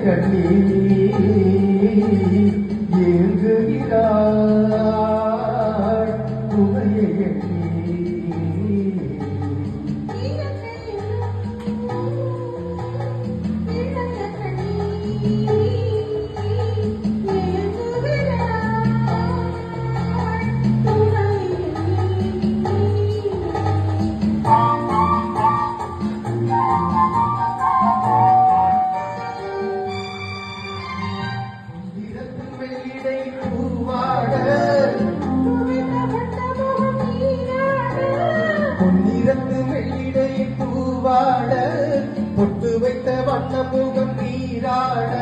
கண்ணீர் ஏங்குகிறாய் துணையை பொன்னிறத்து வெள்ளிடை பூவாட பொட்டு வைத்த வண்ண முகம் நீராட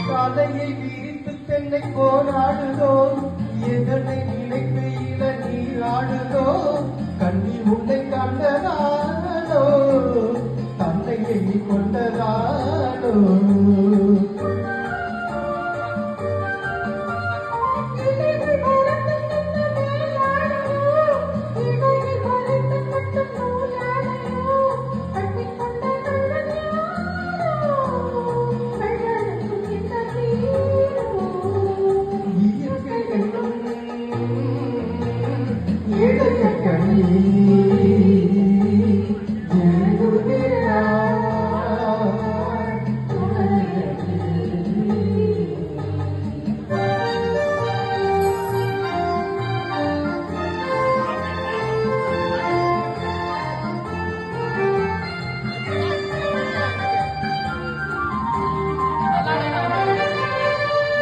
காலையை விரித்து தென்னை போராடுதோ எதனை நினைத்து இள நீராடுதோ கண்ணில் உன்னை கண்டதானோ தன்னை எண்ணி கொண்டதானோ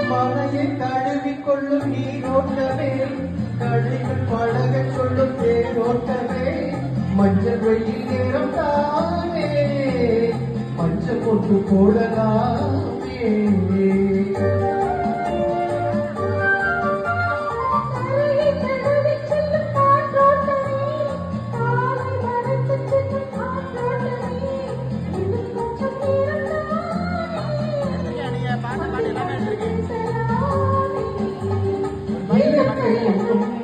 மலையை தழுவிக்கொள்ளும் நீரோட்டமே கழிகள் பழக சொல்லும் தேரோட்டமே மஞ்சள் வெயில் நேரம் தானே மஞ்சள் போட்டு போடலாமே பாட்டு எல்லாமே இருக்கு.